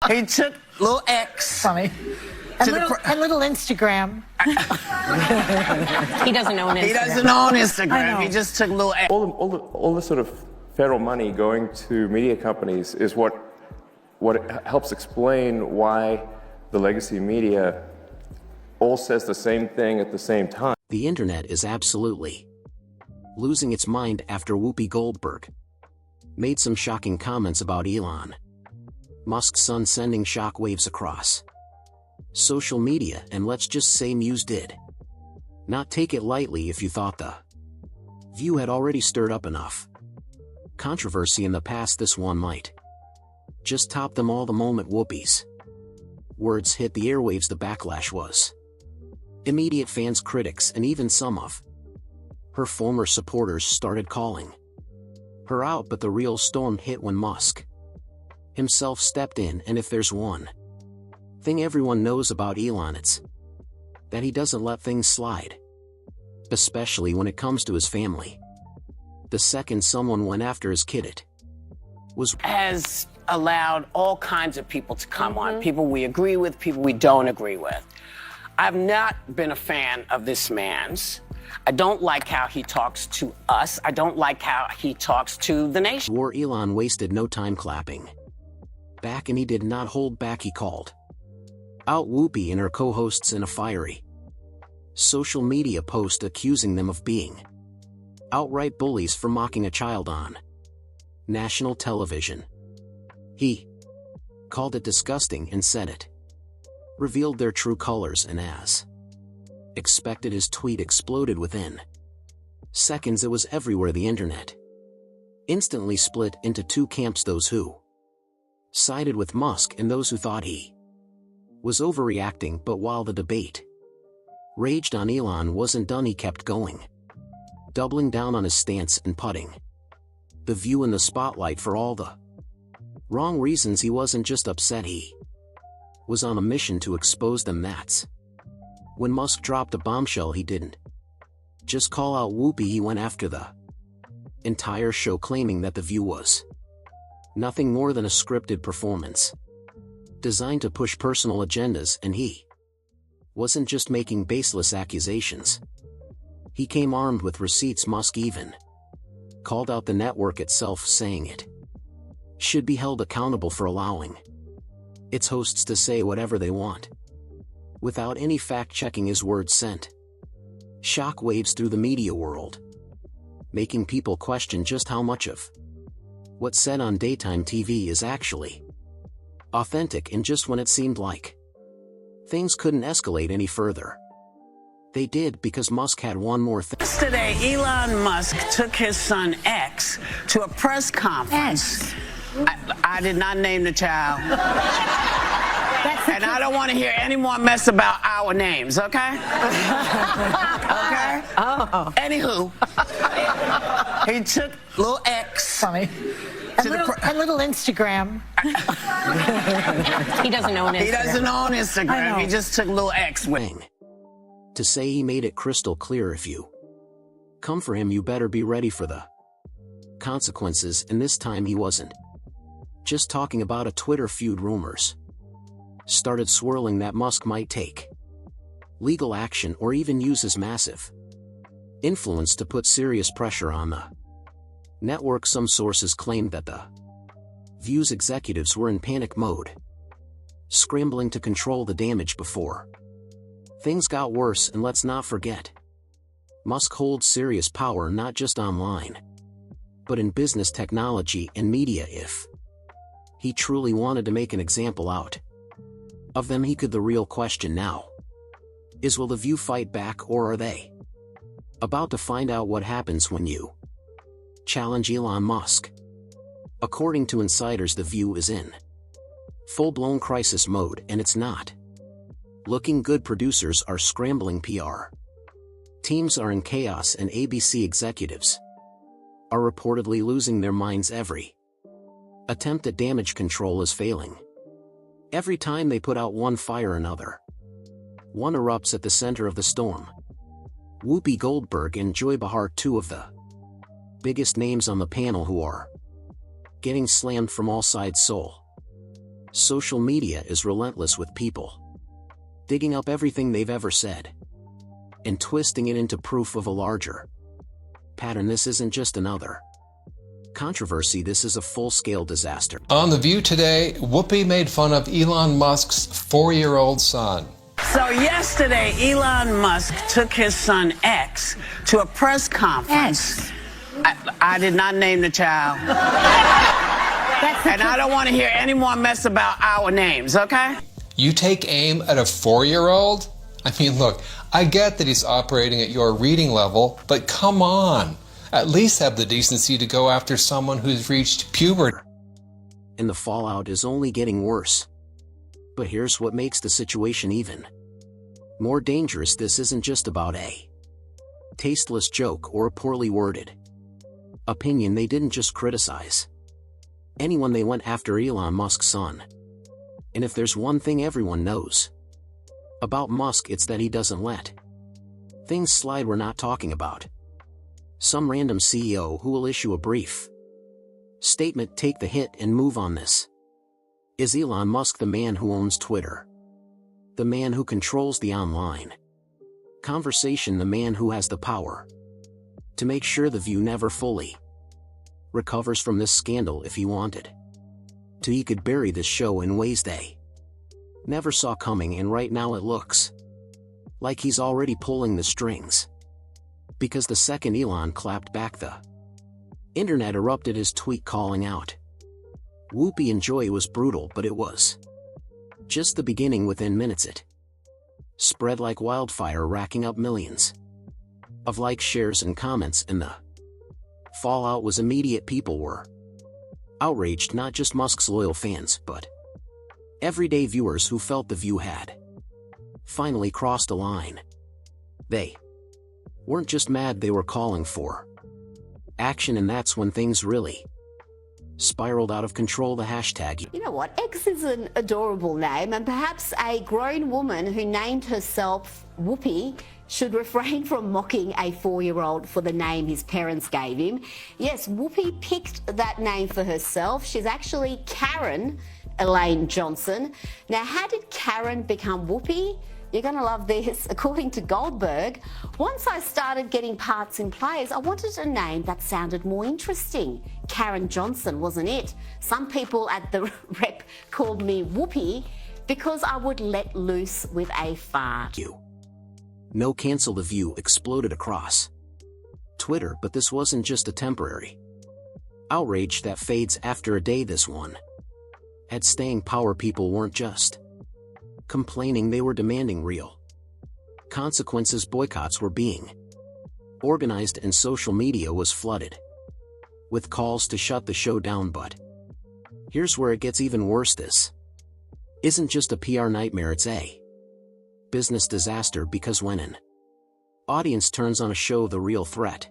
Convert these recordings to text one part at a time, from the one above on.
He took little X. Funny. And little Instagram. He doesn't own Instagram. He doesn't own Instagram. He just took little X. All the sort of federal money going to media companies is what helps explain why the legacy media all says the same thing at the same time. The internet is absolutely losing its mind after Whoopi Goldberg made some shocking comments about Elon Musk's son, sending shockwaves across social media, and let's just say Muse did not take it lightly if you thought the View had already stirred up enough controversy in the past. This one might just top them all the moment Whoopi's words hit the airwaves. The backlash was immediate. Fans, critics, and even some of her former supporters started calling her out, but the real storm hit when Musk himself stepped in. And if there's one thing everyone knows about Elon, it's that he doesn't let things slide, especially when it comes to his family. The second someone went after his kid, it was has allowed all kinds of people to come on, people we agree with, people we don't agree with. I've not been a fan of this man's. I don't like how he talks to us. I don't like how he talks to the nation. War. Elon wasted no time clapping back, and he did not hold back. He called out Whoopi and her co-hosts in a fiery social media post, accusing them of being outright bullies for mocking a child on national television. He called it disgusting and said it revealed their true colors, and as expected, his tweet exploded within seconds. It was everywhere. The internet instantly split into two camps: those who sided with Musk and those who thought he was overreacting. But while the debate raged on, Elon wasn't done. He kept going, doubling down on his stance and putting the View in the spotlight for all the wrong reasons. He wasn't just upset, he was on a mission to expose them. That's when Musk dropped a bombshell. He didn't just call out Whoopi, he went after the entire show, claiming that the View was nothing more than a scripted performance designed to push personal agendas, and he wasn't just making baseless accusations. He came armed with receipts. Musk even called out the network itself, saying it should be held accountable for allowing its hosts to say whatever they want without any fact-checking. His words sent shockwaves through the media world, making people question just how much of what's said on daytime TV is actually authentic. And just when it seemed like things couldn't escalate any further, they did, because Musk had one more thing. Yesterday, Elon Musk took his son X to a press conference. I did not name the child. And I don't want to hear any more mess about our names, okay? Okay? Oh. Anywho, he took little X. Funny. And little Instagram. He doesn't own Instagram. He doesn't own Instagram. He just took little X with him. To say he made it crystal clear: if you come for him, you better be ready for the consequences. And this time he wasn't just talking about a Twitter feud. Rumors started swirling that Musk might take legal action or even use his massive influence to put serious pressure on the network. Some sources claimed that the View's executives were in panic mode, scrambling to control the damage before things got worse. And let's not forget, Musk holds serious power not just online, but in business, technology, and media. If he truly wanted to make an example out of them, he could. The real question now is, will the View fight back, or are they about to find out what happens when you challenge Elon Musk? According to insiders, the View is in full-blown crisis mode, and it's not looking good. Producers are scrambling, PR teams are in chaos, and ABC executives are reportedly losing their minds. Every attempt at damage control is failing. Every time they put out one fire, another one erupts at the center of the storm. Whoopi Goldberg and Joy Behar, two of the biggest names on the panel, who are getting slammed from all sides. Soul Social media is relentless with people digging up everything they've ever said and twisting it into proof of a larger pattern. This isn't just another controversy, this is a full-scale disaster. On The View today, Whoopi made fun of Elon Musk's 4-year-old son. So yesterday, Elon Musk took his son X to a press conference. I did not name the child. And I don't want to hear any more mess about our names, okay? You take aim at a 4-year-old? I mean, look, I get that he's operating at your reading level, but come on. At least have the decency to go after someone who's reached puberty. And the fallout is only getting worse. But here's what makes the situation even more dangerous. This isn't just about a tasteless joke or a poorly worded opinion. They didn't just criticize anyone, they went after Elon Musk's son. And if there's one thing everyone knows about Musk, it's that he doesn't let things slide. We're not talking about some random CEO who will issue a brief statement, take the hit, and move on. This is Elon Musk, the man who owns Twitter, the man who controls the online conversation, the man who has the power to make sure The View never fully recovers from this scandal. If he wanted to, he could bury this show in ways they never saw coming, and right now it looks like he's already pulling the strings. Because the second Elon clapped back, the internet erupted. His tweet calling out Whoopi and Joy was brutal, but it was just the beginning. Within minutes it spread like wildfire, racking up millions of likes, shares, and comments, and the fallout was immediate. People were outraged, not just Musk's loyal fans, but everyday viewers who felt The View had finally crossed a line. They weren't just mad, they were calling for action, and that's when things really spiraled out of control. The hashtag. You know what? X is an adorable name, and perhaps a grown woman who named herself Whoopi should refrain from mocking a 4-year-old for the name his parents gave him. Yes, Whoopi picked that name for herself. She's actually Karen Elaine Johnson. Now, how did Karen become Whoopi? You're going to love this. According to Goldberg, once I started getting parts in plays, I wanted a name that sounded more interesting. Karen Johnson wasn't it. Some people at the rep called me Whoopi because I would let loose with a fart. No cancel. The View exploded across Twitter, but this wasn't just a temporary outrage that fades after a day. This one had staying power. People weren't just complaining, they were demanding real consequences. Boycotts were being organized, and social media was flooded with calls to shut the show down. But here's where it gets even worse. This isn't just a PR nightmare, it's a business disaster, because when an audience turns on a show, the real threat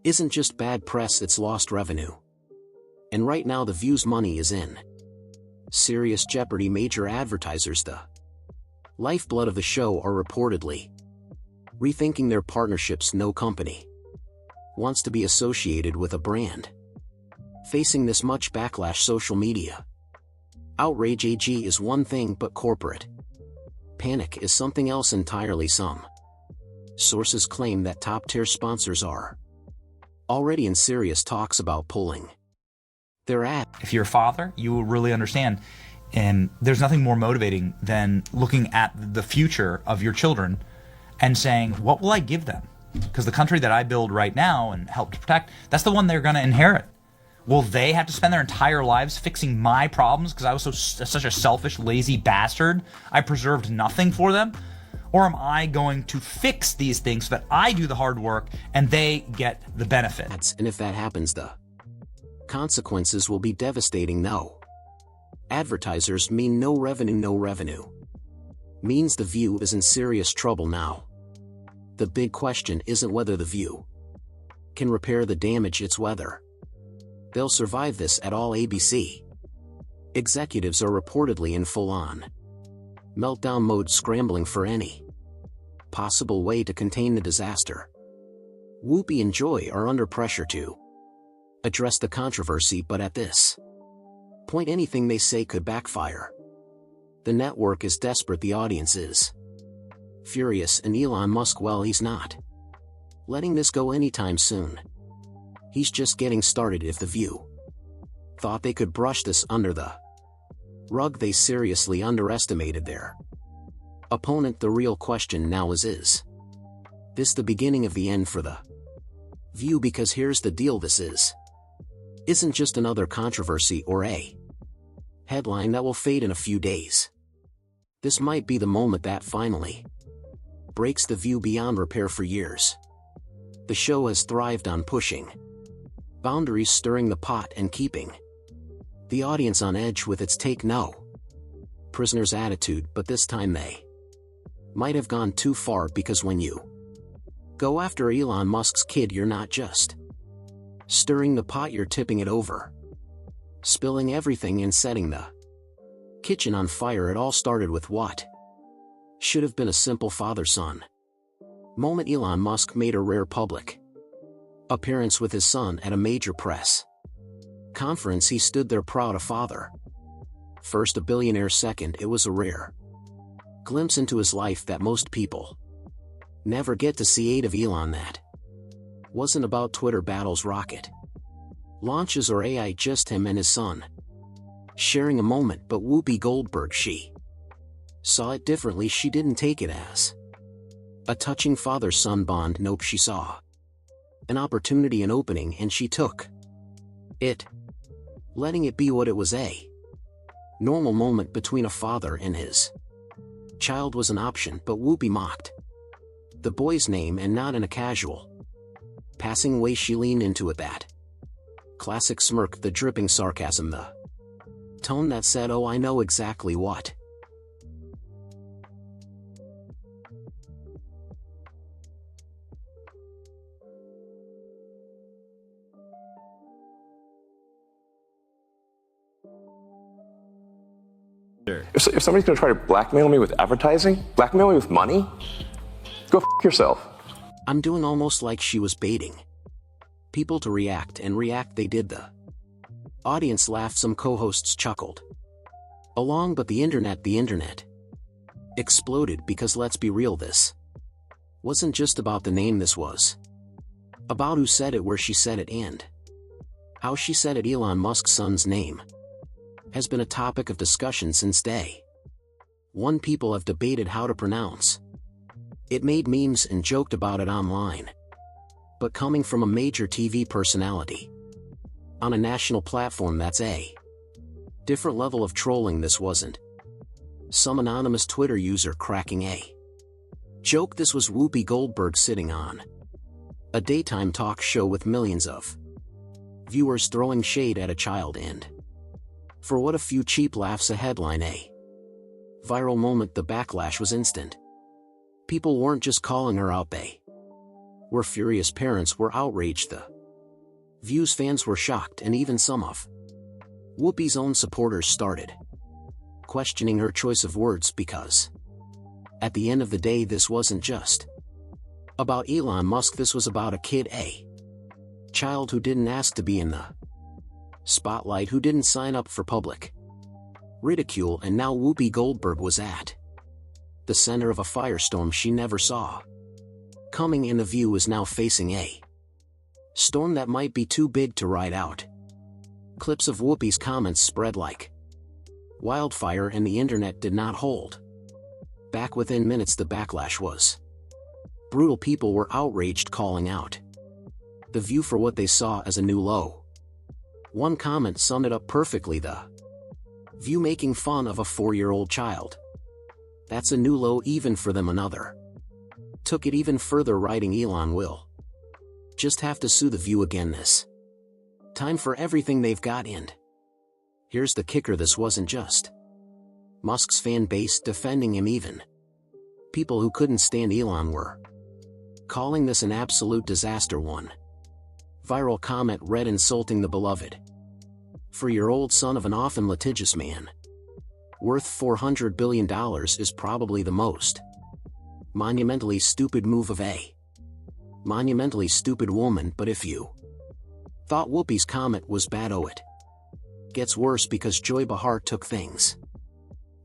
isn't just bad press, it's lost revenue. And right now The View's money is in serious jeopardy. Major advertisers, the lifeblood of the show, are reportedly rethinking their partnerships. No company wants to be associated with a brand facing this much backlash. Social media outrage AG is one thing, but corporate panic is something else entirely. Some sources claim that top-tier sponsors are already in serious talks about pulling their ad. If you're a father, you will really understand, and there's nothing more motivating than looking at the future of your children and saying, what will I give them? Because the country that I build right now and help to protect, that's the one they're going to inherit. Will they have to spend their entire lives fixing my problems because I was such a selfish, lazy bastard? I preserved nothing for them? Or am I going to fix these things so that I do the hard work and they get the benefit? And if that happens, the consequences will be devastating. No advertisers mean no revenue. No revenue means The View is in serious trouble now. The big question isn't whether The View can repair the damage, it's whether they'll survive this at all. ABC executives are reportedly in full-on meltdown mode, scrambling for any possible way to contain the disaster. Whoopi and Joy are under pressure to address the controversy, but at this Point anything they say could backfire. The network is desperate, the audience is furious, and Elon Musk, well, he's not letting this go anytime soon. He's just getting started. If The View thought they could brush this under the rug, they seriously underestimated their opponent. The real question now is this the beginning of the end for The View? Because here's the deal, this isn't just another controversy or a headline that will fade in a few days. This might be the moment that finally breaks The View beyond repair. For years, the show has thrived on pushing boundaries, stirring the pot, and keeping the audience on edge with its take no prisoners attitude. But this time they might have gone too far, because when you go after Elon Musk's kid, you're not just stirring the pot, you're tipping it over, spilling everything and setting the kitchen on fire. It all started with what should have been a simple father-son moment. Elon Musk made a rare public appearance with his son at a major press conference. He stood there proud, a father first, a billionaire second. It was a rare glimpse into his life that most people never get to see. 8 of Elon that wasn't about Twitter battles, rocket launches, or AI, just him and his son sharing a moment. But Whoopi Goldberg, she saw it differently. She didn't take it as a touching father-son bond. Nope, she saw an opportunity, an opening, and she took it, letting it be what it was, a normal moment between a father and his child was an option. But Whoopi mocked the boy's name, and not in a casual, passing way. She leaned into it, that classic smirk, the dripping sarcasm, the tone that said, oh, I know exactly what If somebody's going to try to blackmail me with advertising, blackmail me with money, go f yourself. I'm doing. Almost like she was baiting people to react, and react they did. The audience laughed, some co-hosts chuckled along, but the internet exploded. Because let's be real, this wasn't just about the name, this was about who said it, where she said it, and how she said it. Elon Musk's son's name has been a topic of discussion since day one. People have debated how to pronounce it, made memes and joked about it online. But coming from a major TV personality on a national platform, that's a different level of trolling. This wasn't some anonymous Twitter user cracking a joke. This was Whoopi Goldberg sitting on a daytime talk show with millions of viewers throwing shade at a child, and for what, a few cheap laughs, a headline, a viral moment. The backlash was instant. People weren't just calling her out, they were furious. Parents were outraged, the View's fans were shocked, and even some of Whoopi's own supporters started questioning her choice of words, because at the end of the day, this wasn't just about Elon Musk. This was about a kid, a child who didn't ask to be in the spotlight, who didn't sign up for public ridicule. And now Whoopi Goldberg was at the center of a firestorm she never saw coming, and The View is now facing a storm that might be too big to ride out. Clips of Whoopi's comments spread like wildfire, and the internet did not hold back. Within minutes, the backlash was brutal. People were outraged, calling out The View for what they saw as a new low. One comment summed it up perfectly: The View making fun of a 4-year-old child. That's a new low even for them. Another took it even further, writing, Elon will just have to sue The View again this time for everything they've got. And here's the kicker: this wasn't just Musk's fan base defending him. Even people who couldn't stand Elon were calling this an absolute disaster. One viral comment read, insulting the beloved 4-year-old son of an often litigious man worth $400 billion is probably the most monumentally stupid move of a monumentally stupid woman. But if you thought Whoopi's comment was bad, owe it gets worse because Joy Behar took things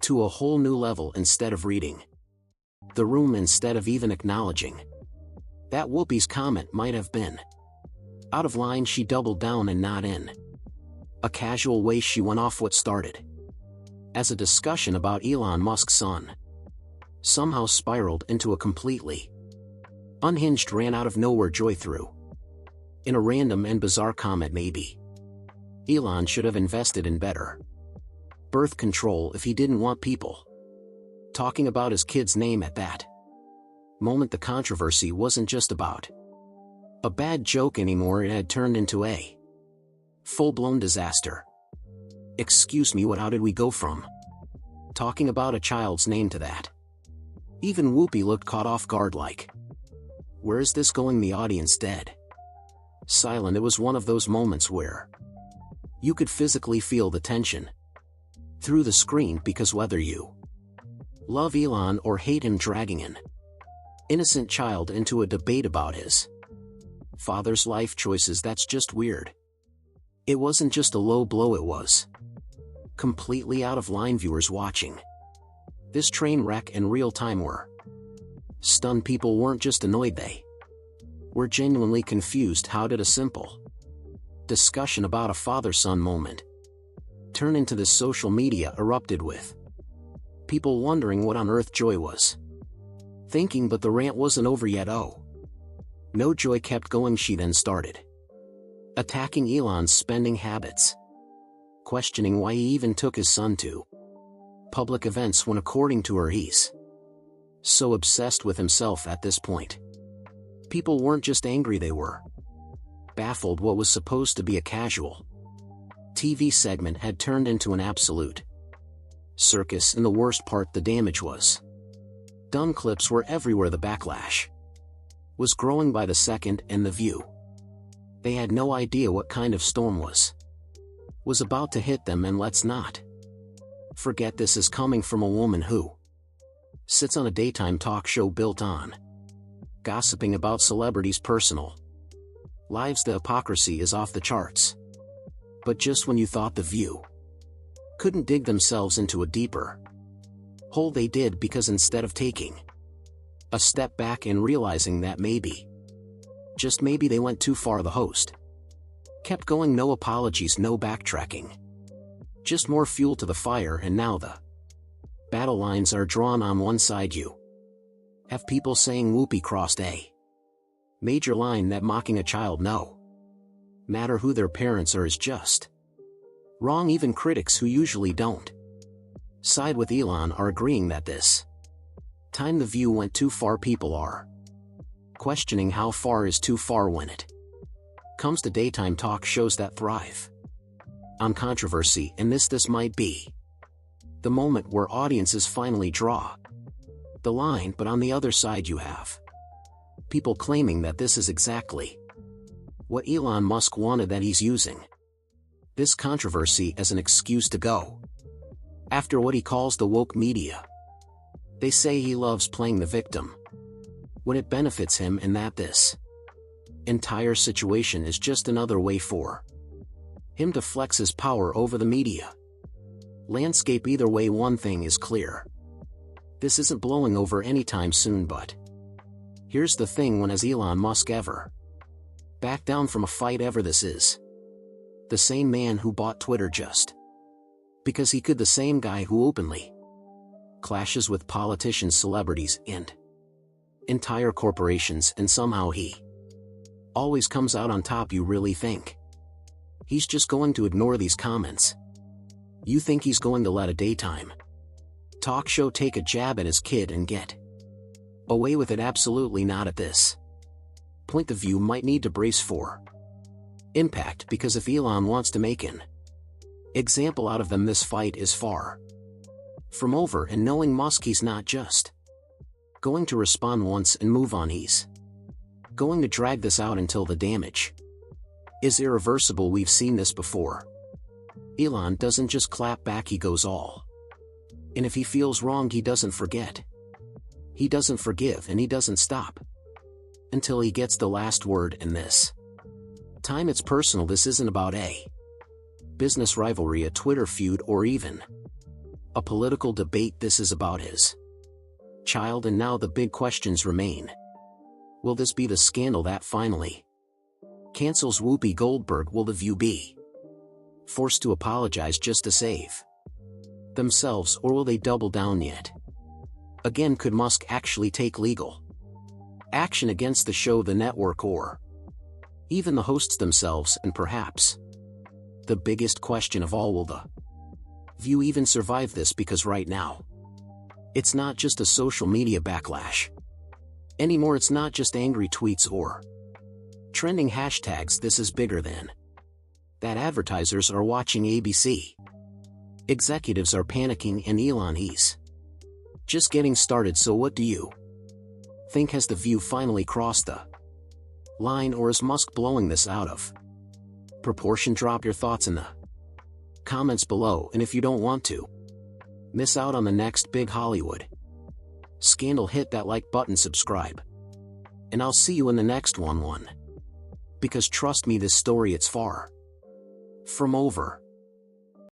to a whole new level instead of reading the room, instead of even acknowledging that Whoopi's comment might have been out of line. She doubled down, and not in a casual way. She went off what started as a discussion about Elon Musk's son somehow spiraled into a completely unhinged rant out of nowhere. Joy threw in a random and bizarre comment. Maybe Elon should have invested in better birth control if he didn't want people talking about his kid's name. At that moment, the controversy wasn't just about a bad joke anymore. It had turned into a full-blown disaster. Excuse me, what? How did we go from talking about a child's name to that? Even Whoopi looked caught off guard, like, where is this going? The audience dead silent. It was one of those moments where you could physically feel the tension through the screen, because whether you love Elon or hate him, dragging an innocent child into a debate about his father's life choices, that's just weird. It wasn't just a low blow, it was completely out of line. Viewers watching this train wreck in real time were stunned. People weren't just annoyed, they were genuinely confused. How did a simple discussion about a father-son moment turn into this? Social media erupted with people wondering what on earth Joy was thinking, but the rant wasn't over yet. Oh no, Joy kept going. She then started attacking Elon's spending habits, questioning why he even took his son to public events when, according to her, he's so obsessed with himself at this point. People weren't just angry, they were baffled. What was supposed to be a casual TV segment had turned into an absolute circus, and the worst part, the damage was done. Clips were everywhere. The backlash was growing by the second, and The View, they had no idea what kind of storm was about to hit them. And let's not forget, this is coming from a woman who sits on a daytime talk show built on gossiping about celebrities' personal lives. The hypocrisy is off the charts. But just when you thought The View couldn't dig themselves into a deeper hole, they did, because instead of taking a step back and realizing that maybe, just maybe, they went too far, the host kept going. No apologies, no backtracking, just more fuel to the fire. And now the battle lines are drawn. On one side you have people saying Whoopi crossed a major line, that mocking a child, no matter who their parents are, is just wrong. Even critics who usually don't side with Elon are agreeing that this time The View went too far. People are questioning how far is too far when it comes to daytime talk shows that thrive on controversy, and this might be the moment where audiences finally draw the line. But on the other side you have people claiming that this is exactly what Elon Musk wanted, that he's using this controversy as an excuse to go after what he calls the woke media. They say he loves playing the victim when it benefits him, and that this entire situation is just another way for him to flex his power over the media landscape. Either way, one thing is clear: this isn't blowing over anytime soon. But here's the thing: when has Elon Musk ever backed down from a fight ever? This is the same man who bought Twitter just because he could, the same guy who openly clashes with politicians, celebrities, and entire corporations, and somehow he always comes out on top. You really think he's just going to ignore these comments? You think he's going to let a daytime talk show take a jab at his kid and get away with it? Absolutely not. At this point, The View might need to brace for impact, because if Elon wants to make an example out of them, this fight is far from over. And knowing Musk, he's not just going to respond once and move on. He's going to drag this out until the damage is irreversible. We've seen this before. Elon doesn't just clap back, he goes all in. If he feels wronged, he doesn't forget, he doesn't forgive, and he doesn't stop until he gets the last word. And this time it's personal. This isn't about a business rivalry, a Twitter feud, or even a political debate. This is about his child, and now the big questions remain. Will this be the scandal that finally cancels Whoopi Goldberg? Will The View be forced to apologize just to save themselves, or will they double down yet again? Could Musk actually take legal action against the show, the network, or even the hosts themselves? And perhaps the biggest question of all, will The View even survive this? Because right now, it's not just a social media backlash anymore. It's not just angry tweets or trending hashtags. This is bigger than that. Advertisers are watching, ABC executives are panicking, and Elon, he's just getting started. So what do you think? Has The View finally crossed the line, or is Musk blowing this out of proportion? Drop your thoughts in the comments below, and if you don't want to miss out on the next big Hollywood scandal, hit that like button, subscribe, and I'll see you in the next one. Because trust me, this story, it's far from over.